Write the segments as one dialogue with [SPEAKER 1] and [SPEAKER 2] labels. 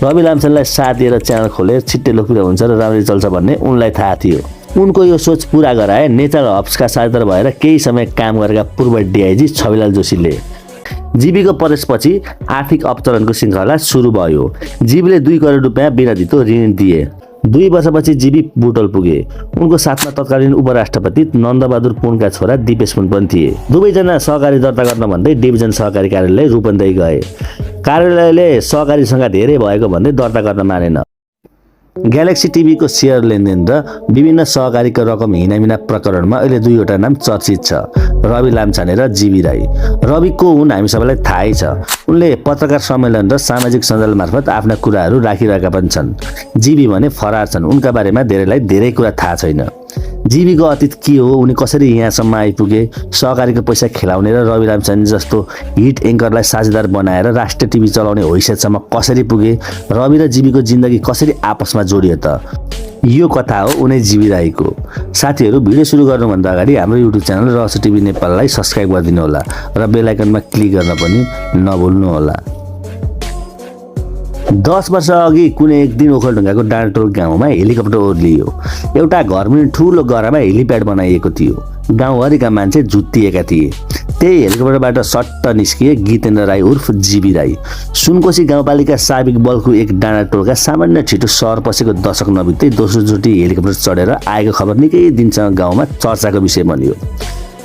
[SPEAKER 1] रवि लामछानेलाई साथ दिएर च्यानल खोले छिट्टै लोकप्रिय हुन्छ र राम्ररी चल्छ भन्ने उनलाई थाहा थियो। उनको यो सोच पूरा गराए नेचरल हब्सका साझेदार भएर केही समय काम गरेका पूर्व डिआइजी छविलाल जोशीले। जीबीको प्रवेशपछि आर्थिक अपतरणको श्रृङ्खला सुरु भयो। जीबीले 2 करोड रुपियाँ बिना धितो ऋण दिए। 2 वर्षपछि जीबी बुटोल पुगे। उनको साथमा तत्कालीन उपराष्ट्रपति नन्दबहादुर पुनका छोरा दिपेश पुन पनि थिए। दुवैजना सहकारी दर्ता गर्न भन्दै डिभिजन सहकारी कार्यालय रूपन्देही गए। कार्यालयले सहकारीसँग धेरै भएको भन्दै दर्ता गर्न मानेन। ग्यालेक्सी टिभीको सेयर लेनदेन र विभिन्न सहकारीको रकम हिनामिना प्रकरणमा अहिले 2वटा नाम चर्चित छ, रवि लामछाने र जीबी राई। रवि को हुन् हामी सबैलाई थाहै छ। उनले पत्रकार सम्मेलन र सामाजिक सञ्जाल मार्फत आफ्ना कुराहरू राखिरहेका पनि छन्। जीबी भने फरार छन्। उनका बारेमा धेरैलाई धेरै कुरा थाहा छैन। जीबीको अतीत के हो, उनी कसरी यहाँसम्म आइपुगे, सहकारीको पैसा खेलाउने र रवि लामछाने जस्तो हिट एङ्करलाई साझेदार बनाएर राष्ट्रिय टिभी चलाउने हैसियतसम्म कसरी पुगे, रवि र जीबीको जिन्दगी कसरी आपसमा जोडियो त, यो कथा हो उनै जीबी राईको। साथीहरू, भिडियो सुरु गर्नुभन्दा अगाडि हाम्रो युट्युब च्यानल रहस्य टिभी नेपाललाई सब्स्क्राइब गरिदिनु होला र बेल आइकनमा क्लिक गर्न पनि नभुल्नु होला। 10 वर्ष अघि कुनै एक दिन ओखलढुङ्गाको डाँडाटोल गाउँमा हेलिकप्टर ओर्लियो। एउटा घरमुनि ठुलो गरामा हेलिप्याड बनाइएको थियो। गाउँभरिका मान्छे जुत्तिएका थिए। त्यही हेलिकप्टरबाट सट्ट निस्किए गीतेन्द्र राई उर्फ जीबी राई। सुनकोशी गाउँपालिका साबिक बल्खु एक डाँडाटोलका सामान्य छिटो सहर पसेको दशक नबित्दै दोस्रोचोटि हेलिकप्टर चढेर आएको खबर निकै दिनसँग गाउँमा चर्चाको विषय बन्यो।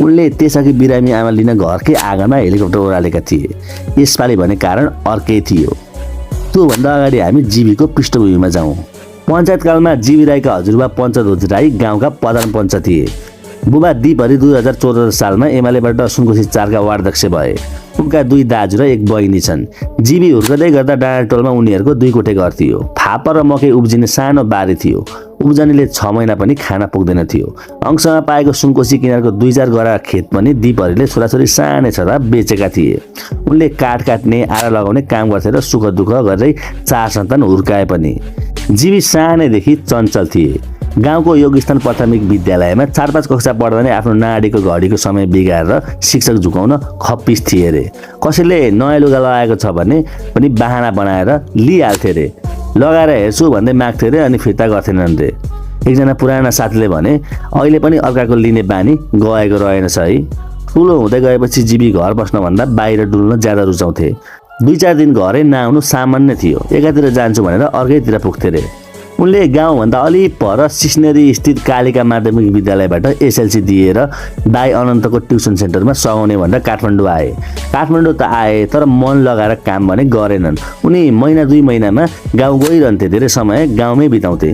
[SPEAKER 1] उनले त्यसअघि बिरामी आमा लिन घरकै आँगनमा हेलिकप्टर ओह्रालेका थिए। यसपालि भने कारण अर्कै थियो। त्योभन्दा अगाडि हामी जीबीको पृष्ठभूमिमा जाउँ। पञ्चायतकालमा जीबी राईका हजुरबा पञ्चध्वज राई गाउँका प्रधान पञ्च थिए। बुबा दिपहरि 2014 सालमा एमालेबाट सुनकोशी 4 का वार्डध्यक्ष भए। उनका 2 दाजु र 1 बहिनी छन्। जीबी हुर्कदै गर्दा डाँडाटोलमा उनीहरूको 2 कोठे घर थियो। फापर र मकै उब्जिने सानो बारी थियो। उब्जनीले 6 महिना पनि खाना पुग्दैन थियो। अंशमा पाएको सुनकोशी किनारको 2-4 गरा खेत पनि दिपहरिले छोराछोरी सानै छँदा बेचेका थिए। उनले काठ काट्ने, आरा लगाउने काम गर्थे र सुख दुःख गर्दै 4 सन्तान हुर्काए पनि। जीबी सानैदेखि चञ्चल थिए। गाउँको योगस्थान प्राथमिक विद्यालयमा 4-5 कक्षा पढ्दा नै आफ्नो नाडीको घडीको समय बिगारेर शिक्षक झुकाउन खप्पिस थिए रे। कसैले नयाँ लुगा लगाएको छ भने पनि बहाना बनाएर लिइहाल्थे रे। लगाएर हेर्छु भन्दै माग्थे रे अनि फिर्ता गर्थेनन् रे। एकजना पुराना साथीले भने अहिले पनि अर्काको लिने बानी गएको रहेनछ है। ठुलो हुँदै गएपछि जीबी घर बस्नभन्दा बाहिर डुल्न ज्यादा रुचाउँथे। 2-4 दिन घरै नआउनु सामान्य थियो। एकातिर जान्छु भनेर अर्कैतिर पुग्थे रे। उनले गाउँभन्दा अलि पर सिस्नेरी स्थित कालिका माध्यमिक विद्यालयबाट एसएलसी दिएर दाई अनन्तको ट्युसन सेन्टरमा सघाउने भनेर काठमाडौँ आए। काठमाडौँ त आए तर मन लगाएर काम भने गरेनन्। उनी महिना 2 महिनामा गाउँ गइरहन्थे। धेरै समय गाउँमै बिताउँथे।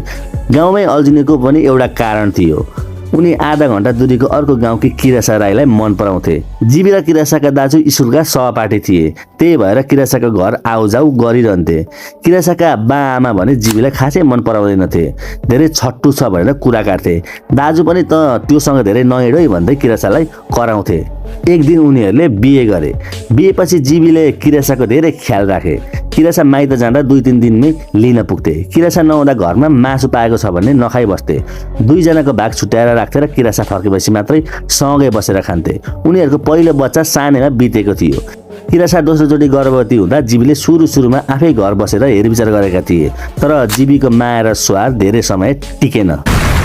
[SPEAKER 1] गाउँमै अल्झिनेको पनि एउटा कारण थियो। उनी आधा घण्टा दूरीको अर्को गाउँकी किरासा राईलाई मन पराउँथे। जीबी र किरासाका दाजु स्कुलका सहपाठी थिए। त्यही भएर किरासाको घर आउजाउ गरिरहन्थे। किरासाका बा आमा भने जीबीलाई खासै मन पराउँदैनथे। धेरै छट्टु छ भनेर कुरा काट्थे। दाजु पनि त त्योसँग धेरै नहिँड भन्दै किरासालाई कराउँथे। एक दिन उनीहरूले बिहे गरे। बिहेपछि जीबीले किरासाको धेरै ख्याल राखे। किरासा माइत जाँदा 2-3 दिनमै लिन पुग्थे। किरासा नहुँदा घरमा मासु पाएको छ भने नखाइ बस्थे। 2 जनाको भाग छुट्याएर राख्थे र किरासा फर्केपछि मात्रै सँगै बसेर खान्थे। उनीहरूको पहिलो बच्चा सानैमा बितेको थियो। किरासा दोस्रोचोटि गर्भवती हुँदा जीबीले सुरुमा आफै घर बसेर हेरविचार गरेका थिए। तर जीबीको माया र स्वाद धेरै समय टिकेन।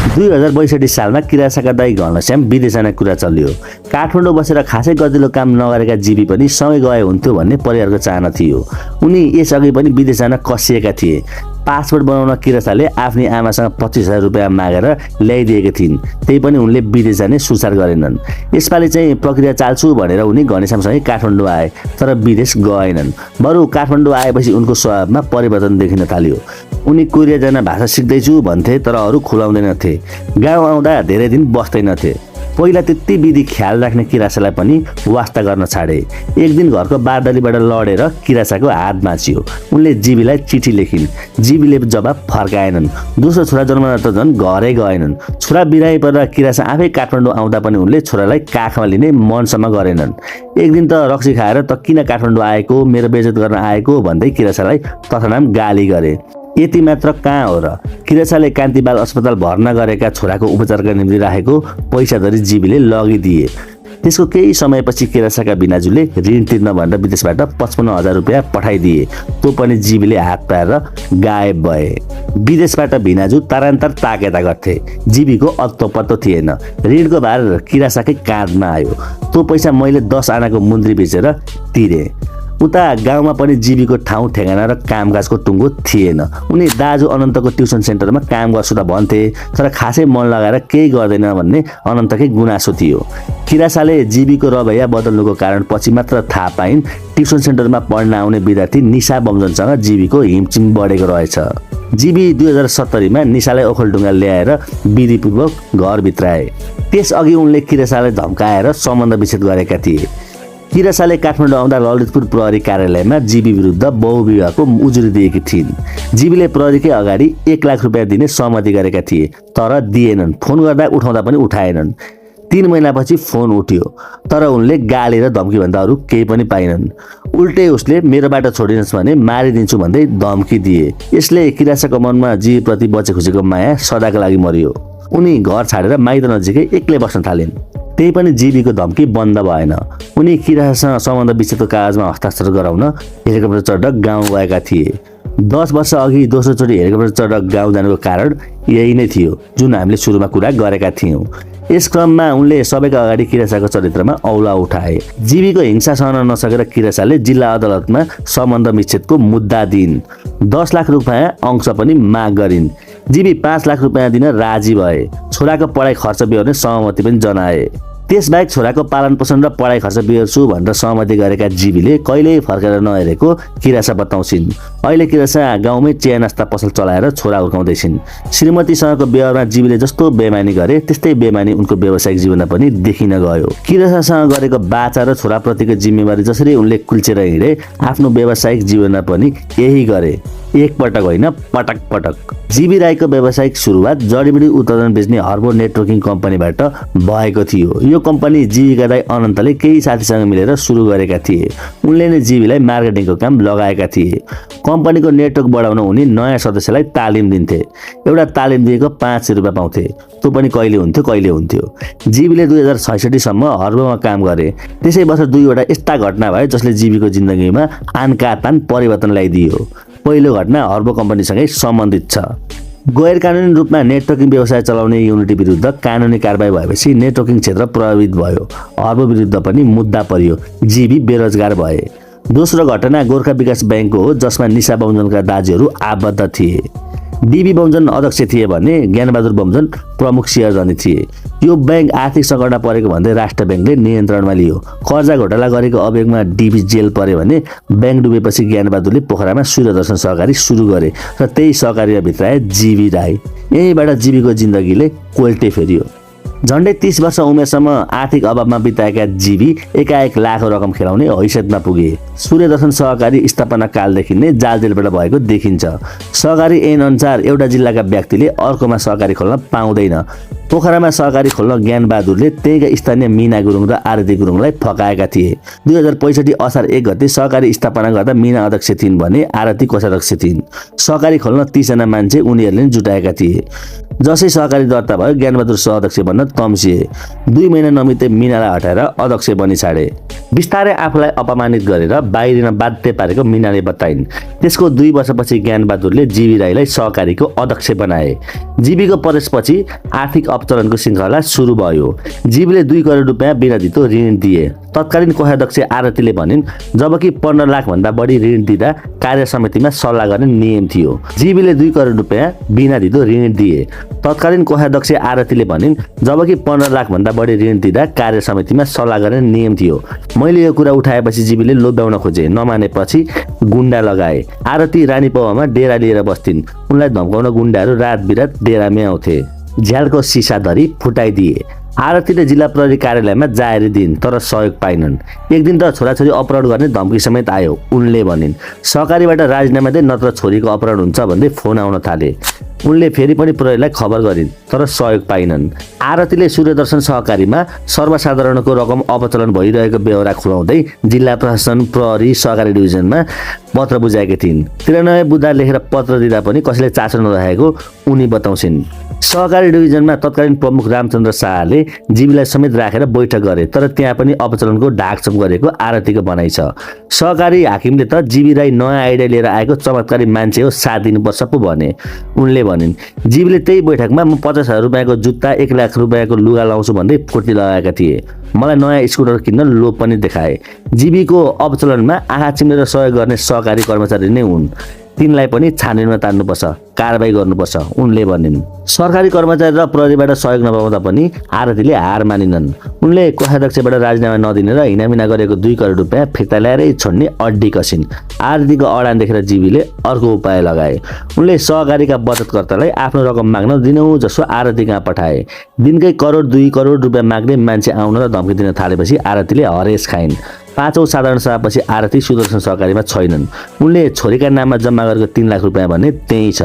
[SPEAKER 1] 2062 सालमा किरासाका दाई घनश्याम विदेश जाने कुरा चल्यो। काठमाडौँ बसेर खासै गतिलो काम नगरेका जीबी पनि सँगै गए हुन्थ्यो भन्ने परिवारको चाहना थियो। उनी यसअघि पनि विदेश जान कसिएका थिए। पासपोर्ट बनाउन किरासाले आफ्नी आमासँग 25,000 रुपियाँ मागेर ल्याइदिएकी थिइन्। त्यही पनि उनले विदेश जाने सुचार गरेनन्। यसपालि चाहिँ प्रक्रिया चाल्छु भनेर उनी घनश्यामसँगै काठमाडौँ आए तर विदेश गएनन्। बरु काठमाडौँ आएपछि उनको स्वभावमा परिवर्तन देखिन थाल्यो। उनी कोरिया जान भाषा सिक्दैछु भन्थे तर अरू खुलाउँदैनथे। गाउँ आउँदा धेरै दिन बस्दैनथे। पहिला त्यति विधि ख्याल राख्ने किरासालाई पनि वास्ता गर्न छाडे। एक दिन घरको बारदलीबाट लडेर किरासाको हात भाँचियो। उनले जीबीलाई चिठी लेखिन्। जीबीले जवाब फर्काएनन्। दोस्रो छोरा जन्मदा त झन् घरै गएनन्। छोरा बिरामी परेर किरासा आफै काठमाडौँ आउँदा पनि उनले छोरालाई काखमा लिने मनसम्म गरेनन्। एक दिन त रक्सी खाएर त किन काठमाडौँ आएको, मेरो बेइज्जत गर्न आएको भन्दै किरासालाई तथानाम गाली गरे। यति मात्र कहाँ हो र, किरासाले कान्तिबाल अस्पताल भर्ना गरेका छोराको उपचारका निम्ति राखेको पैसा धरि जीबीले लगिदिए। त्यसको केही समयपछि किरासाका बिनाजुले ऋण तिर्न भनेर विदेशबाट 55,000 रुपियाँ पठाइदिए। त्यो पनि जीवीले हात पारेर गायब भए। विदेशबाट बिनाजु तारान्तर ताकेता गर्थे। जीवीको अत्तो पत्तो थिएन। ऋणको भार किरासाकै काँधमा आयो। त्यो पैसा मैले 10 आनाको मुन्द्री बेचेर तिरे। उता गाउँमा पनि जीवीको ठाउँ ठेगाना र कामकाजको टुङ्गो थिएन। उनी दाजु अनन्तको ट्युसन सेन्टरमा काम गर्छु त भन्थे, तर खासै मन लगाएर केही गर्दैन भन्ने अनन्तकै गुनासो थियो। किरासाले जीवीको रवैया बदल्नुको कारण पछि मात्र थाहा पाइन् ट्युसन सेन्टरमा पढ्न आउने विद्यार्थी निशा बमजनसँग जीवीको हिमचिम बढेको रहेछ। जीवी 2070मा निशालाई ओखलढुङ्गा ल्याएर विधिपूर्वक घरभित्र आए। त्यसअघि उनले किरासालाई धम्काएर सम्बन्ध विच्छेद गरेका थिए। किरासाले काठमाडौँ आउँदा ललितपुर प्रहरी कार्यालयमा जीवी विरुद्ध बहुविवाहको उजुरी दिएकी थिइन्। जीवीले प्रहरीकै अगाडि 1 लाख रुपियाँ दिने सहमति गरेका थिए, तर दिएनन्। फोन गर्दा उठाउँदा पनि उठाएनन्। 3 महिनापछि फोन उठ्यो, तर उनले गाली र धम्कीभन्दा अरू केही पनि पाइनन्। उल्टै उसले मेरोबाट छोडिनुहोस् भने मारिदिन्छु भन्दै धम्की दिए। यसले किरासाको मनमा जीवीप्रति बचेखुचेको माया सदाका लागि मरियो। उनी घर छाडेर माइत नजिकै एक्लै बस्न थालिन्। त्यही पनि जीवीको धम्की बन्द भएन। उनी किरासासँग सम्बन्ध विच्छेदको कागजमा हस्ताक्षर गराउन हेलिकप्टर चढ गाउँ गएका थिए। 10 वर्ष अघि दोस्रोचोटि हेलिकप्टर चढ गाउँ जानुको कारण यही नै थियो, जुन हामीले सुरुमा कुरा गरेका थियौँ। यस क्रममा उनले सबैका अगाडि किरासाको चरित्रमा औला उठाए। जीवीको हिंसा सहन नसकेर किरासाले जिल्ला अदालतमा सम्बन्ध विच्छेदको मुद्दा दिइन्। 10 लाख रुपियाँ अंश पनि माग गरिन्। जीवी 5 लाख रुपियाँ दिन राजी भए। छोराको पढाइ खर्च बिहोर्ने सहमति पनि जनाए। त्यसबाहेक छोराको पालन पोषण र पढाइ खर्च बिहोर्छु भनेर सहमति गरेका जीवीले कहिल्यै फर्केर नहेरेको किरासा बताउँछिन्। अहिले किरासा गाउँमै चिया नास्ता पसल चलाएर छोरा हुर्काउँदैछिन्। श्रीमतीसँगको व्यवहारमा जीवीले जस्तो बेमानी गरे त्यस्तै बेमानी उनको व्यावसायिक जीवनमा पनि देखिन गयो। किरासासँग गरेको बाचा र छोराप्रतिको जिम्मेवारी जसरी उनले कुल्चेर हिँडे, आफ्नो व्यावसायिक जीवनमा पनि यही गरे। एकपटक होइन, पटक पटक। जीवी राईको व्यावसायिक सुरुवात जडीबुटी उत्पादन बेच्ने हर्बो नेटवर्किङ कम्पनीबाट भएको थियो। यो कम्पनी जीवीका दाइ अनन्तले केही साथीसँग मिलेर सुरु गरेका थिए। उनले नै जीवीलाई मार्केटिङको काम लगाएका थिए। कम्पनीको नेटवर्क बढाउन उनी नयाँ सदस्यलाई तालिम दिन्थे। एउटा तालिम दिएको 500 रुपियाँ पाउँथे। त्यो पनि कहिले हुन्थ्यो कहिले हुन्थ्यो। जीवीले 2066 सम्म हर्बोमा काम गरे। त्यसै वर्ष 2 वटा यस्ता घटना भए जसले जीवीको जिन्दगीमा आनकातान परिवर्तन ल्याइदियो। पहिलो घटना हर्बो कम्पनीसँगै सम्बन्धित छ। गैर कानुनी रूपमा नेटवर्किङ व्यवसाय चलाउने युनिटी विरुद्ध कानुनी कारबाही भएपछि नेटवर्किङ क्षेत्र प्रभावित भयो। हर्बो विरुद्ध पनि मुद्दा पर्यो। जीवी बेरोजगार भए। दोस्रो घटना गोर्खा विकास ब्याङ्कको हो, जसमा निशा बमजनका दाजुहरू आबद्ध थिए। डीबी बमजन अध्यक्ष थिए भने ज्ञानबहादुर बमजन प्रमुख शेयरधनी थिए। यो ब्याङ्क आर्थिक सङ्कटमा परेको भन्दै राष्ट्र ब्याङ्कले नियन्त्रणमा लियो। कर्जा घोटाला गरेको अभियोगमा डीबी जेल पर्यो भने ब्याङ्क डुबेपछि ज्ञानबहादुरले पोखरामा सूर्यदर्शन सहकारी सुरु गरे र त्यही सहकारीमा भित्राए जीवी राई। यहीँबाट जीवीको जिन्दगीले कोल्टे फेरियो। झन्डै 30 वर्ष उमेरसम्म आर्थिक अभावमा बिताएका जीवी एकाएक लाखौं रकम खेलाउने हैसियतमा पुगे। सूर्यदर्शन सहकारी स्थापना कालदेखि नै जालजेलबाट भएको देखिन्छ। सहकारी ऐन अनुसार एउटा जिल्लाका व्यक्तिले अर्कोमा सहकारी खोल्न पाउँदैन। पोखरामा सहकारी खोल्न ज्ञानबहादुरले त्यहीका स्थानीय मीना गुरुङ र आरती गुरुङलाई फकाएका थिए। 2065 असार 1 गते सहकारी स्थापना गर्दा मीना अध्यक्ष थिइन् भने आरती कोषाध्यक्ष थिइन्। सहकारी खोल्न 30 जना मान्छे उनीहरूले जुटाएका थिए। जसै सहकारी दर्ता भयो ज्ञानबहादुर सहअध्यक्ष बन्न तम्सिए। 2 महिना नमित्दै मीनालाई हटाएर अध्यक्ष बनी छाडे। बिस्तारै आफूलाई अपमानित गरेर बाहिरिन बाध्य पारेको मीनाले बताइन्। त्यसको 2 वर्षपछि ज्ञानबहादुरले जीवी राईलाई सहकारीको अध्यक्ष बनाए। जीवीको प्रवेशपछि आर्थिक अपचलनको श्रृङ्खला सुरु भयो। जीवीले 2 करोड रुपियाँ बिना धितो ऋण दिए। तत्कालीन कोषाध्यक्ष आरतीले भनिन्, जबकि 15 लाख भन्दा बढी ऋण दिँदा कार्य समितिमा सल्लाह गर्ने नियम थियो। जीवीले 2 करोड रुपियाँ बिना धितो ऋण दिए। तत्कालीन कोषाध्यक्ष आरतीले भनिन्, जबकि 15 लाख भन्दा बढी ऋण दिँदा कार्य समितिमा सल्लाह गर्ने नियम थियो। मैले यो कुरा उठाएपछि जीवीले लोभ्याउन खोजे। नमानेपछि गुण्डा लगाए। आरती रानीपौवामा डेरा लिएर बस्थिन्। उनलाई धम्काउन गुण्डाहरू रात बिरात डेरामै आउँथे। झ्यालको सिसा धरी फुटाइदिए। आरतीले जिल्ला प्रहरी कार्यालयमा जाहेरी दिइन्, तर सहयोग पाइनन्। एक दिन त छोराछोरी अपहरण गर्ने धम्की समेत आयो। उनले भनिन्, सहकारीबाट राजीनामा दे नत्र छोरीको अपहरण हुन्छ भन्दै फोन आउन थाले। उनले फेरि पनि प्रहरीलाई खबर गरिन्, तर सहयोग पाइनन्। आरतीले सूर्यदर्शन सहकारीमा सर्वसाधारणको रकम अपचलन भइरहेको बेहोरा खुलाउँदै जिल्ला प्रशासन, प्रहरी, सहकारी डिभिजनमा पत्र बुझाएकी थिइन्। 93 बुधा लेखेर पत्र दिँदा पनि कसैले चासो नराखेको उनी बताउँछिन्। सहकारी डिभिजनमा तत्कालीन प्रमुख रामचन्द्र शाहले जीबीलाई समेत राखेर बैठक गरे, तर त्यहाँ पनि अपचलनको ढाकछोप गरेको आरतीको भनाइ छ। सहकारी हाकिमले त जीबी राई नयाँ आइडिया लिएर आएको चमत्कारी मान्छे हो, साथ दिनुपर्छ पो भने। उनले भनिन्, जीबीले त्यही बैठकमा म 50,000 रुपियाँको जुत्ता 1 लाख रुपियाँको लुगा लाउँछु भन्दै फुर्ती लगाएका थिए। मलाई नयाँ स्कुटर किन्न लोभ पनि देखाए। जीबीको अपचलनमा आँखा चिम्लेर सहयोग गर्ने सहकारी कर्मचारी नै हुन्, तिनलाई पनि छानबिनमा तान्नुपर्छ, कारबाही गर्नुपर्छ, उनले भनिन्। सरकारी कर्मचारी र प्रहरीबाट सहयोग नपाउँदा पनि आरतीले हार मानिनन्। उनले कोषाध्यक्षबाट राजीनामा नदिने र हिनामिना गरेको 2 करोड रुपियाँ फिर्ता ल्याएरै छोड्ने अड्डी कसिन्। आरतीको अडान देखेर जीबीले अर्को उपाय लगाए। उनले सहकारीका बचतकर्तालाई आफ्नो रकम माग्न दिनौँ जसो आरती कहाँ पठाए। दिनकै 1-2 करोड रुपियाँ माग्ने मान्छे आउन र धम्की दिन थालेपछि आरतीले हरेस खाइन्। 5औं साधारण सभापछि आरती सुदर्शन सहकारीमा छैनन्। उनले छोरीका नाममा जम्मा गरेको 3 लाख रुपियाँ भने त्यही छ।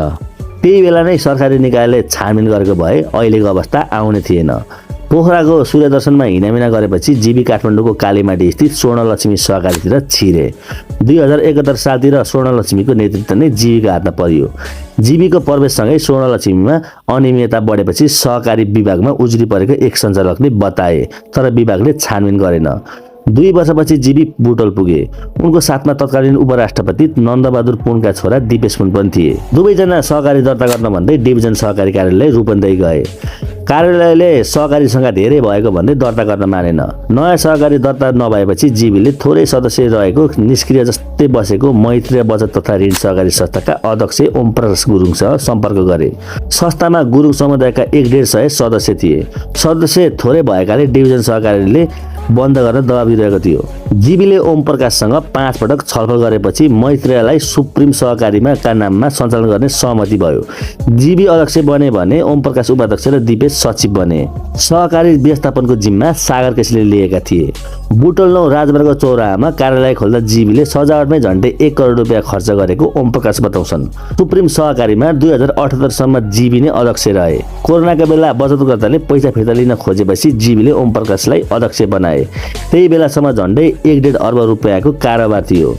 [SPEAKER 1] त्यही बेला नै सरकारी निकायले छानबिन गरेको भए अहिलेको अवस्था आउने थिएन। पोखराको सूर्यदर्शनमा हिनामिना गरेपछि जीबी काठमाडौँको कालीमाटी स्थित स्वर्णलक्ष्मी सहकारीतिर छिरे। 2071 सालतिर स्वर्णलक्ष्मीको नेतृत्व नै जीबीको हातमा परियो। जीबीको प्रवेशसँगै स्वर्णलक्ष्मीमा अनियमितता बढेपछि सहकारी विभागमा उजुरी परेको एक सञ्चालकले बताए, तर विभागले छानबिन गरेन। 2 वर्षपछि जीबी बुटोल पुगे। उनको साथमा तत्कालीन उपराष्ट्रपति नन्दबहादुर पुनका छोरा दिपेश पुन पनि थिए। दुवैजना सहकारी दर्ता गर्न भन्दै डिभिजन सहकारी कार्यालय रूपन्देही गए। कार्यालयले सहकारीसँग धेरै भएको भन्दै दर्ता गर्न मानेन। नयाँ सहकारी दर्ता नभएपछि जीबीले थोरै सदस्य रहेको निष्क्रिय जस्तै बसेको मैत्री बचत तथा ऋण सहकारी संस्थाका अध्यक्ष ओमप्रकाश गुरुङसँग सम्पर्क गरे। संस्थामा गुरुङ समुदायका 150 सदस्य थिए। सदस्य थोरै भएकाले डिभिजन सहकारीले बन्द गर्न दबाब दिइरहेको थियो। जीबीले ओम प्रकाशसँग 5 पटक छलफल गरेपछि मैत्रीलाई सुप्रिम सहकारीमा का नाममा सञ्चालन गर्ने सहमति भयो। जीबी अध्यक्ष बने भने ओम प्रकाश उपाध्यक्ष र दिपेश सचिव बने। सहकारी व्यवस्थापनको जिम्मा सागर केसीले लिएका थिए। बुटोल 9 राजमार्ग चौराहामा कार्यालय खोल्दा जीबीले सजावटमै झन्डै 1 करोड रुपियाँ खर्च गरेको ओम प्रकाश बताउँछन्। सुप्रिम सहकारीमा 2078 सम्म जीबी नै अध्यक्ष रहे। कोरोनाका बेला बचतकर्ताले पैसा फिर्ता लिन खोजेपछि जीबीले ओम प्रकाशलाई अध्यक्ष बनाए। त्यही बेलासम्म झन्डै 1.5 अर्ब रुपियाँको कारोबार थियो।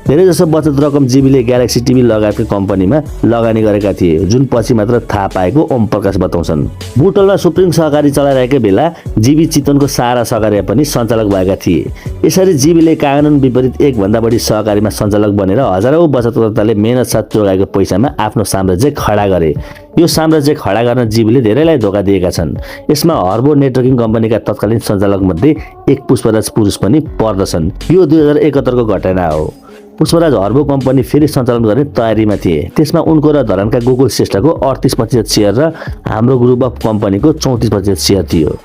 [SPEAKER 1] धेरैजसो बचत रकम जीबीले ग्यालेक्सी टिभी लगायतका कम्पनीमा लगानी गरेका थिए, जुन पछि मात्र थाहा पाएको ओम प्रकाश बताउँछन्। बुटोलमा सुप्रिम सहकारी चलाइरहेकै बेला जीबी चितवनको सारा सहकारी पनि सञ्चालक भएका थिए। यसरी जीबीले कानुन विपरीत 1 भन्दा बढी सहकारीमा सञ्चालक बनेर हजारौं बचतकर्ताले मेहनत साथ जोगाएको पैसामा आफ्नो साम्राज्य खडा गरे। यो साम्राज्य खडा गर्न जीबीले धेरैलाई धोका दिएका छन्। यसमा हर्बो नेटवर्किङ कम्पनीका तत्कालीन सञ्चालक मध्ये एक पुष्पराज पुरुष पनि पर्दछन्। यो 2071 को घटना हो। पुष्पराज हर्बो कम्पनी फेरि सञ्चालन गर्ने तयारीमा थिए। त्यसमा उनको र धरानका गोकुल श्रेष्ठको 38% सेयर र हाम्रो ग्रुप अफ कम्पनीको 34% सेयर थियो।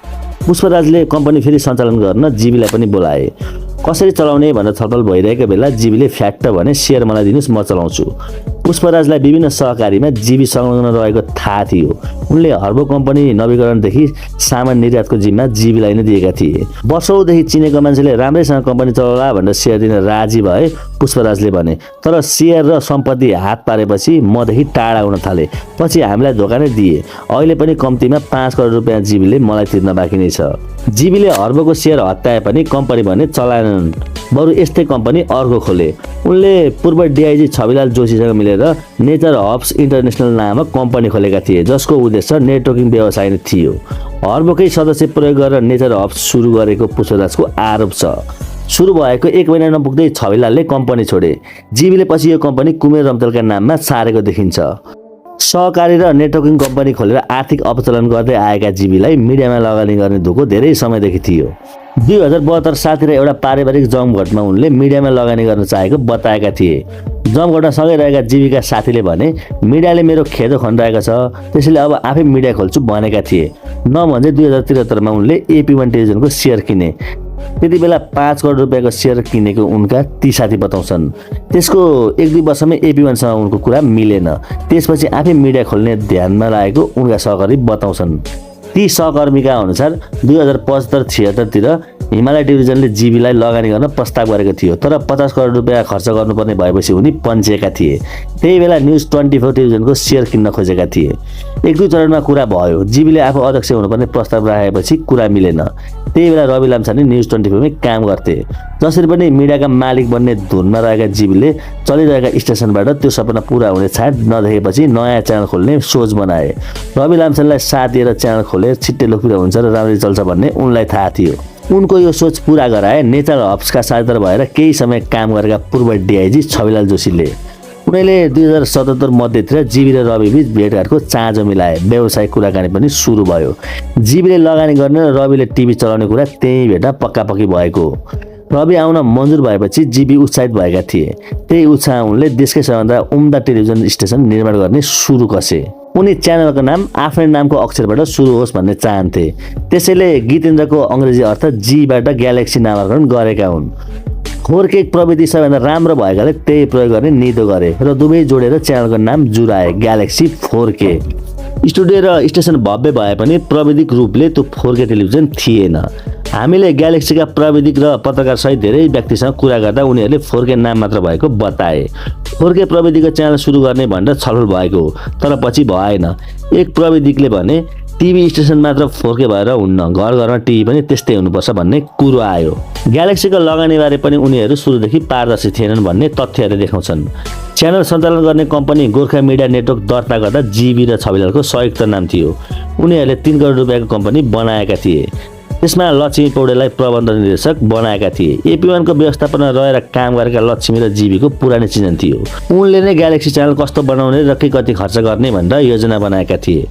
[SPEAKER 1] पुष्पराजले कम्पनी फेरि सञ्चालन गर्न जीबीलाई पनि बोलाए। कसरी चलाउने भनेर छलफल भइरहेको बेला जीबीले फ्याक्ट भने सेयर मलाई दिनुस्, म चलाउँछु। पुष्पराजलाई विभिन्न सहकारीमा जीबी संलग्न रहेको थाहा थियो। उनले हर्बो कम्पनी नवीकरणदेखि सामान निर्यातको जिम्मा जीबीलाई नै दिएका थिए। वर्षौंदेखि चिनेको मान्छेले राम्रैसँग कम्पनी चलाउला भनेर सेयर दिन राजी भए पुष्पराजले भने, तर सेयर र सम्पत्ति हात पारेपछि मदेखि टाढा हुन थाले। पछि हामीलाई धोका नै दिए। अहिले पनि कम्तीमा 5 करोड रुपियाँ जीबीले मलाई तिर्न बाँकी नै छ। जीबीले हर्बोको सेयर हत्याए पनि कम्पनी भने चलाएनन्, बरु यस्तै कम्पनी अर्को खोले। उनले पूर्व डीआईजी छविलाल जोशीसँग मिलेर नेचर हब्स इन्टरनेसनल नामक कम्पनी खोलेका थिए, जसको उद्देश्य नेटवर्किङ व्यवसाय नै थियो। हर्बोकै सदस्य प्रयोग गरेर नेचर हब्स सुरु गरेको पुष्पराजको आरोप छ। सुरु भएको 1 महिना नपुग्दै छविलालले कम्पनी छोडे। जीबीले पछि यो कम्पनी कुमेर रम्तेलका नाममा सारेको देखिन्छ। सहकारी र नेटवर्किङ कम्पनी खोलेर आर्थिक अपचलन गर्दै आएका जीबीलाई मिडियामा लगानी गर्ने धोको धेरै समयदेखि थियो। 2072 सालतिर एउटा पारिवारिक जमघटमा उनले मिडियामा लगानी गर्न चाहेको बताएका थिए। जमघटमा सँगै रहेका जीबीका साथीले भने, मिडियाले मेरो खेदो खनिरहेको छ, त्यसैले अब आफै मिडिया खोल्छु भनेका थिए। नभन्दै 2073 मा उनले AP1 टेलिभिजनको सेयर किने। त्यति बेला 5 करोड रुपियाँको सेयर किनेको उनका ती साथी बताउँछन्। त्यसको 1-2 वर्षमै AP1सँग उनको कुरा मिलेन। त्यसपछि आफै मिडिया खोल्ने ध्यानमा लागेको उनका सहकर्मी बताउँछन्। ती सहकर्मीका अनुसार 2075-76 तिर हिमालय टेलिभिजनले जीबीलाई लगानी गर्न प्रस्ताव गरेको थियो, तर 50 करोड रुपियाँ खर्च गर्नुपर्ने भएपछि उनी पन्चिएका थिए। त्यही बेला न्युज 24 टेलिभिजनको सेयर किन्न खोजेका थिए। 1-2 चरणमा कुरा भयो। जीबीले आफू अध्यक्ष हुनुपर्ने प्रस्ताव राखेपछि कुरा मिलेन। त्यही बेला रवि लाम्छाने न्युज 24मै काम गर्थे। जसरी पनि मिडियाका मालिक बन्ने धुनमा रहेका जीबीले चलिरहेका स्टेसनबाट त्यो सपना पूरा हुने छाँट नदेखेपछि नयाँ च्यानल खोल्ने सोच बनाए। रवि लाम्छानेलाई साथ दिएर च्यानल खोले छिट्टै लोकप्रिय हुन्छ र राम्ररी चल्छ भन्ने उनलाई थाहा थियो। उनको यो सोच पूरा गराए नेचरल हब्सका साझेदार भएर केही समय काम गरेका पूर्व डिआइजी छविलाल जोशीले। उनीहरूले 2077 मध्यतिर जीबी र रवि बीच भेटघाटको चाँजो मिलाए। व्यावसायिक कुराकानी पनि सुरु भयो। जीबीले लगानी गर्ने र रविले टिभी चलाउने कुरा त्यही भेटमा पक्कापक्की भएको। रवि आउन मन्जुर भएपछि जीबी उत्साहित भएका थिए। त्यही उत्साह उनले देशकै सबैभन्दा उम्दा टेलिभिजन स्टेसन निर्माण गर्ने सुरु कसे। उनी च्यानलको नाम आफ्नै नामको अक्षरबाट सुरु होस् भन्ने चाहन्थे। त्यसैले गीतेन्द्रको अङ्ग्रेजी अर्थ जीबाट ग्यालेक्सी नामाकरण गरेका हुन्। 4K प्रविधि सबैभन्दा राम्रो भएकाले त्यही प्रयोग गर्ने निधो गरे र दुवै जोडेर च्यानलको नाम जुराए, ग्यालेक्सी 4K। स्टुडियो र स्टेसन भव्य भए पनि प्राविधिक रूपले त्यो 4K टेलिभिजन थिएन। हामीले ग्यालेक्सीका प्राविधिक र पत्रकार सहित धेरै व्यक्तिसँग कुरा गर्दा उनीहरूले 4K नाम मात्र भएको बताए। 4K प्रविधिको च्यानल सुरु गर्ने भनेर छलफल भएको, तर पछि भएन। एक प्राविधिकले भने टिभी स्टेसन मात्र 4K भएर हुन्न, घर घरमा टिभी पनि त्यस्तै हुनुपर्छ भन्ने कुरो आयो। ग्यालेक्सीको लगानीबारे पनि उनीहरू सुरुदेखि पारदर्शी थिएनन् भन्ने तथ्यहरू देखाउँछन्। च्यानल सञ्चालन गर्ने कम्पनी गोर्खा मिडिया नेटवर्क दर्ता गर्दा जीबी र छविलालको संयुक्त नाम थियो। उनीहरूले 3 करोड रुपियाँको कम्पनी बनाएका थिए। त्यसमा लक्ष्मी पौडेललाई प्रबन्ध निर्देशक बनाएका थिए। AP1 को व्यवस्थापनमा रहेर काम गरेका लक्ष्मी र जीबीको पुरानो चिजन थियो। उनले नै ग्यालेक्सी च्यानल कस्तो बनाउने र के कति खर्च गर्ने भनेर योजना बनाएका थिए।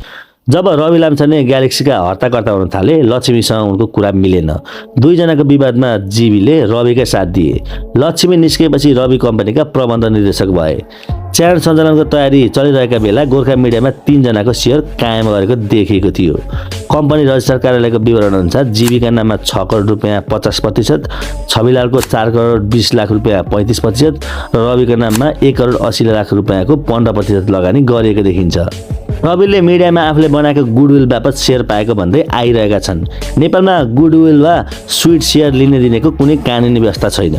[SPEAKER 1] जब रवि लाम्छाने ग्यालेक्सीका हर्ताकर्ता हुन थाले, लक्ष्मीसँग उनको कुरा मिलेन। दुईजनाको विवादमा जीबीले रविकै साथ दिए। लक्ष्मी निस्केपछि रवि कम्पनीका प्रबन्ध निर्देशक भए। च्यानल सञ्चालनको तयारी चलिरहेका बेला गोर्खा मिडियामा 3 जनाको सेयर कायम गरेको देखिएको थियो। कम्पनी रजिस्ट्रार कार्यालयको विवरण अनुसार जीबीका नाममा 6 करोड रुपियाँ 50%, छविलालको 4 करोड 20 लाख रुपियाँ 35% र रविको नाममा 1 करोड 80 लाख रुपियाँको 15% लगानी गरिएको देखिन्छ। रविले मिडियामा आफूले बनाएको गुडविल बापत सेयर पाएको भन्दै आइरहेका छन्। नेपालमा गुडविल वा स्विट सेयर लिने दिनेको कुनै कानुनी व्यवस्था छैन।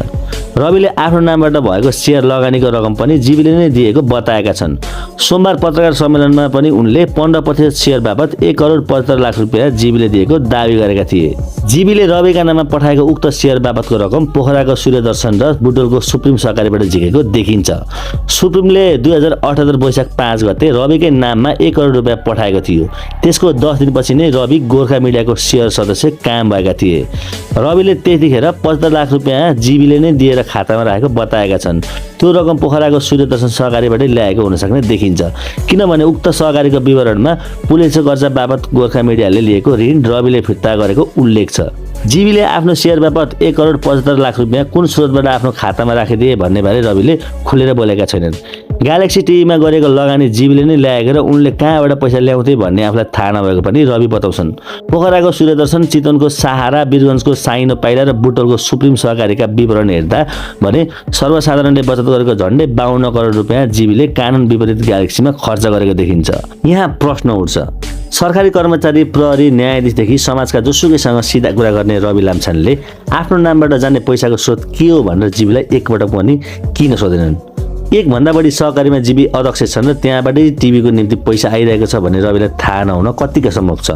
[SPEAKER 1] रविले आफ्नो नामबाट भएको सेयर लगानीको रकम पनि जीबीले नै दिएको बताएका छन्। सोमबार पत्रकार सम्मेलनमा पनि उनले 15% सेयर बापत 1 करोड 75 लाख रुपियाँ जीबीले दिएको दावी गरेका थिए। जीबीले रविका नाममा पठाएको उक्त सेयर बापतको रकम पोखराको सूर्यदर्शन र बुटोलको सुप्रिम सहकारीबाट झिकेको देखिन्छ। सुप्रिमले 2078 वैशाख 5 गते रविकै नाममा 1 करोड रुपियाँ पठाएको थियो। त्यसको 10 दिनपछि नै रवि गोर्खा मिडियाको सेयर सदस्य कायम भएका थिए। रविले त्यतिखेर 75 लाख रुपियाँ जीबीले नै दिएर खातामा राखेको बताएका छन्। त्यो रकम पोखराको सूर्यदर्शन सहकारीबाटै ल्याएको हुन सक्ने देखिन्छ, किनभने उक्त सहकारीको विवरणमा पुलिसको खर्च बापत गोर्खा मिडियाले लिएको ऋण रविले फिर्ता गरेको उल्लेख छ। जीबीले आफ्नो सेयर बापत 1 करोड 75 लाख रुपियाँ कुन स्रोतबाट आफ्नो खातामा राखिदिए भन्ने बारे रविले खुलेर बोलेका छैनन्। ग्यालेक्सी टिभीमा गरेको लगानी जीबीले नै ल्याएको र उनले कहाँबाट पैसा ल्याउँथे भन्ने आफूलाई थाहा नभएको पनि रवि बताउँछन्। पोखराको सूर्यदर्शन, चितवनको सहारा, वीरगञ्जको साइनो पाइला र बुटोलको सुप्रिम सहकारीका विवरण हेर्दा भने सर्वसाधारणले बचत गरेको झन्डै 52 करोड रुपियाँ जीबीले कानुन विपरीत ग्यालेक्सीमा खर्च गरेको देखिन्छ। यहाँ प्रश्न उठ्छ, सरकारी कर्मचारी, प्रहरी, न्यायाधीशदेखि समाजका जोसुकैसँग सिधा कुरा गर्ने रवि लाम्छानेले आफ्नो नामबाट जाने पैसाको स्रोत के हो भनेर जीबीलाई एकपटक पनि किन सोधेनन्? 1 भन्दा बढी सहकारीमा जीबी अध्यक्ष छन् र त्यहाँबाटै टिभीको निम्ति पैसा आइरहेको छ भन्ने रविलाई थाहा नहुन कतिको सम्भव छ?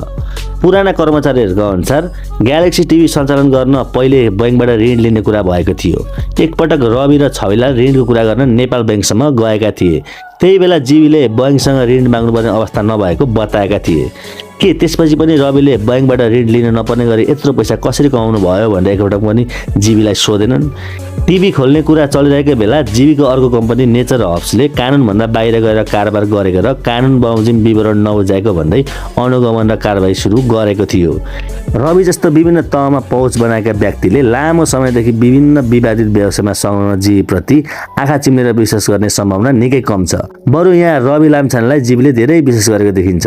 [SPEAKER 1] पुराना कर्मचारीहरूको अनुसार ग्यालेक्सी टिभी सञ्चालन गर्न पहिले बैंकबाट ऋण लिने कुरा भएको थियो। एकपटक रवि र छविलाल ऋणको कुरा गर्न नेपाल बैंकसम्म गएका थिए। त्यही बेला जीबीले बैंकसँग ऋण माग्नुपर्ने अवस्था नभएको बताएका थिए। के त्यसपछि पनि रविले बैंकबाट ऋण लिन नपर्ने गरी यत्रो पैसा कसरी कमाउनु भयो भनेर एकपटक पनि जीबीलाई सोधेनन्? टिभी खोल्ने कुरा चलिरहेको बेला जीबीको अर्को कम्पनी नेचर हब्सले कानुनभन्दा बाहिर गएर कारोबार गरेको र कानुन बमोजिम विवरण नबुझाएको भन्दै अनुगमन र कारबाही सुरु गरेको थियो। रवि जस्तो विभिन्न तहमा पहुँच बनाएका व्यक्तिले लामो समयदेखि विभिन्न विवादित व्यवसायमा संलग्न जीबीप्रति आँखा चिम्लेर विश्वास गर्ने सम्भावना निकै कम छ। बरु यहाँ रवि लाम्छानेलाई जीबीले धेरै विश्वास गरेको देखिन्छ।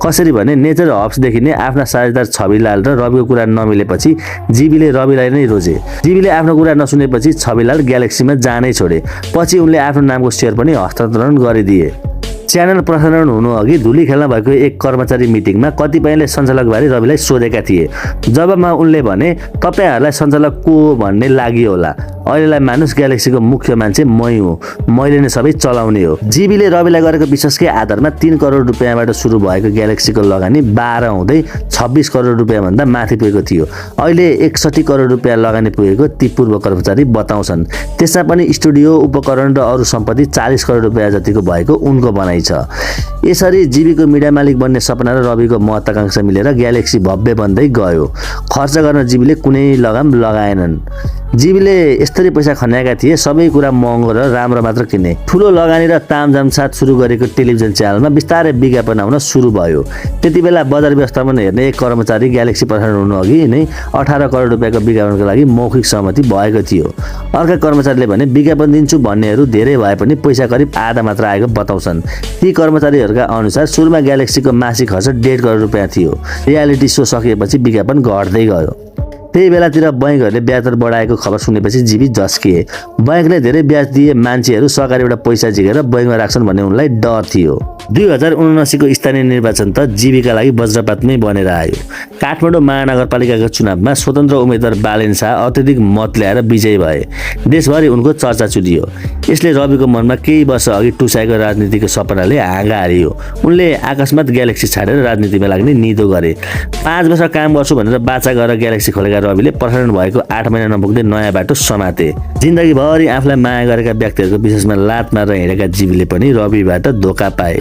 [SPEAKER 1] कसरी भने नेचर हब्सदेखि नै आफ्ना साझेदार छविलाल र रविको कुरा नमिलेपछि जीबीले रविलाई नै रोजे। जीबीले आफ्नो कुरा नसुनेपछि छविलाल ग्यालेक्सीमा जानै छोडे। पछि उनले आफ्नो नामको सेयर पनि हस्तान्तरण गरिदिए। च्यानल प्रसारण हुनु अघि धुली खेल्न भएको एक कर्मचारी मिटिङमा कतिपयले सञ्चालकबारे रविलाई सोधेका थिए। जबमा उनले भने, तपाईहरूलाई सञ्चालक को हो भन्ने लाग्यो होला, अहिलेलाई मानुस ग्यालेक्सीको मुख्य मान्छे मै हुँ, मैले नै सबै चलाउने हो। जीबीले रविलाई गरेको विश्वासकै आधारमा 3 करोड रुपियाँबाट सुरु भएको ग्यालेक्सीको लगानी 12 हुँदै 26 करोड रुपियाँ भन्दा माथि पुगेको थियो। अहिले 61 करोड रुपियाँ लगानी पुगेको ती पूर्व कर्मचारी बताउँछन्। त्यसमा पनि स्टुडियो, उपकरण र अरू सम्पत्ति 40 करोड रुपियाँ जतिको भएको उनको भनाइ छ। यसरी जीबीको मिडिया मालिक बन्ने सपना र रविको महत्वाकांक्षा मिलेर ग्यालेक्सी भव्य बन्दै गयो। खर्च गर्न जीबीले कुनै लगाम लगाएनन्। जीबीले यस्तरी पैसा खन्याएका थिए, सबै कुरा महँगो र राम्रो मात्र किने। ठुलो लगानी र तामझाम साथ सुरु गरेको टेलिभिजन च्यानलमा बिस्तारै विज्ञापन आउन सुरु भयो। त्यति बेला बजार व्यवस्थापन हेर्ने एक कर्मचारी ग्यालेक्सी प्रसारण हुनु अघि नै 18 करोड रुपियाँको विज्ञापनको लागि मौखिक सहमति भएको थियो। अर्का कर्मचारीले भने, विज्ञापन दिन्छु भन्नेहरू धेरै भए पनि पैसा करिब आधा मात्र आएको बताउँछन्। ती कर्मचारीहरूका अनुसार सुरुमा ग्यालेक्सीको मासिक खर्च 1.5 करोड रुपियाँ थियो। रियालिटी सो सकिएपछि विज्ञापन घट्दै गयो। त्यही बेलातिर बैंकहरूले ब्याज दर बढाएको खबर सुनेपछि जीबी झस्किए। बैंकले धेरै ब्याज दिए, मान्छेहरू सहकारीबाट पैसा झिकेर बैंकमा राख्छन् भन्ने उनलाई डर थियो। 2079 को स्थानीय निर्वाचन त जीबीका लागि वज्रपातमै बनेर आयो। काठमाडौँ महानगरपालिकाको चुनावमा स्वतन्त्र उम्मेद्वार बालेन शाह अत्यधिक मत ल्याएर विजयी भए। देशभरि उनको चर्चा चुलियो। यसले रविको मनमा केही वर्ष अघि टुसाएको राजनीतिको सपनाले हाँगा हारियो। उनले अकस्मात ग्यालेक्सी छाडेर राजनीतिमा लाग्ने निधो गरे। 5 वर्ष काम गर्छु भनेर बाचा गरेर ग्यालेक्सी खोलेका रविले प्रसारण भएको 8 महिना नपुग्दै नयाँ बाटो समाते। जिन्दगीभरि आफूलाई माया गरेका व्यक्तिहरूको विशेषमा लात मारेर हिँडेका जीबीले पनि रविबाट धोका पाए।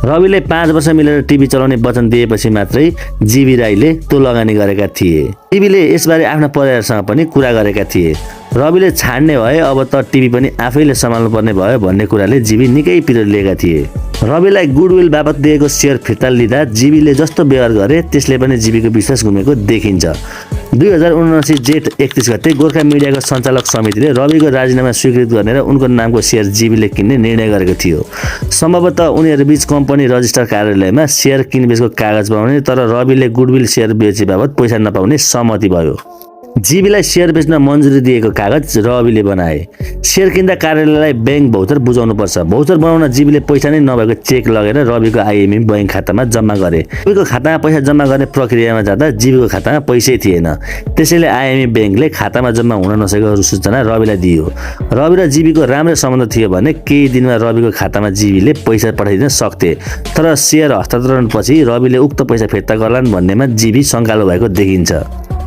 [SPEAKER 1] रविले 5 वर्ष मिलेर टिभी चलाउने वचन दिएपछि मात्रै जीबी राईले त्यो लगानी गरेका थिए। जीबीले यसबारे आफ्ना परिवारसँग पनि कुरा गरेका थिए। रविले छाड्ने भए अब त टिभी पनि आफैले सम्हाल्नु पर्ने भयो भन्ने कुराले जीबी निकै पिरो लिएका थिए। रविलाई गुडविल बापत दिएको सेयर फिर्ता लिँदा जीबीले जस्तो व्यवहार गरे त्यसले पनि जीबीको विश्वास गुमेको देखिन्छ। 2079 जेठ 31 गते गोर्खा मिडियाको सञ्चालक समितिले रविको राजीनामा स्वीकृत गर्ने र उनको नामको सेयर जीबीले किन्ने निर्णय गरेको थियो। सम्भवतः उनीहरूबीच कम्पनी रजिस्टर कार्यालयमा सेयर किनबेचको कागज बनाउने तर रविले गुडविल सेयर बेचे बापत पैसा नपाउने सहमति भयो। जीबीलाई सेयर बेच्न मन्जुरी दिएको कागज रविले बनाए। सेयर किन्दा कार्यालयलाई बैंक भौचर बुझाउनु पर्छ। भौचर बनाउन जीबीले पैसा नै नभएको चेक लगेर रविको आइएमएफ बैंक खातामा जम्मा गरे। रविको खातामा पैसा जम्मा गर्ने प्रक्रियामा जाँदा जीबीको खातामा पैसै थिएन। त्यसैले आइएमएफ बैंकले खातामा जम्मा हुन नसकेको सूचना रविलाई दियो। रवि र जीबीको राम्रो सम्बन्ध थियो भने केही दिनमा रविको खातामा जीबीले पैसा पठाइदिन सक्थे। तर सेयर हस्तान्तरणपछि रविले उक्त पैसा फिर्ता गर्लान् भन्नेमा जीबी शङ्कालु भएको देखिन्छ।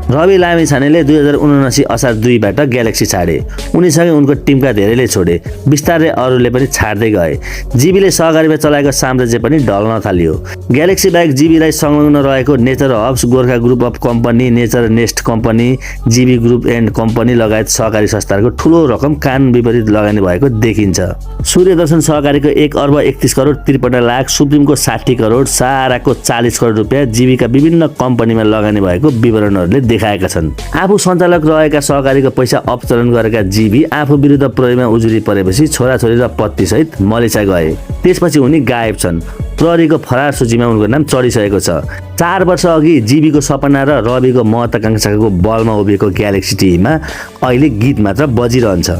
[SPEAKER 1] रवि लामिछानेले 2079 असार 2 बाट ग्यालेक्सी छाडे। उनीसँगै उनको टिमका धेरैले छोडे। बिस्तारै अरूले पनि छाड्दै गए। जीबीले सहकारीमा चलाएको साम्राज्य पनि ढल्न थाल्यो। ग्यालेक्सी बाहेक जीबीलाई संलग्न रहेको nature hubs, Gorkha group of company, nature nest company, GB group and company लगायत सहकारी संस्थाहरूको ठूलो रकम कान विपरीत लगानी भएको देखिन्छ। सूर्यदर्शन सहकारीको 1 अर्ब 31 करोड 53 लाख, सुप्रिमको 60 करोड, सहाराको 40 करोड रुपियाँ जीबीका विभिन्न कम्पनीमा लगानी भएको विवरणहरूले देखाएका छन्। आफू सञ्चालक रहेका सहकारीको पैसा अपचलन गरेका जीबी आफू विरुद्ध प्रहरीमा उजुरी परेपछि छोराछोरी र पत्नी सहित मलेसिया गए। त्यसपछि उनी गायब छन्। प्रहरीको फरार सूचीमा उनको नाम चढिसकेको छ। 4 वर्ष अघि जीबीको सपना र रविको महत्वाकांक्षाको बलमा उभिएको ग्यालेक्सी टिभीमा अहिले गीत मात्र बजिरहन्छ।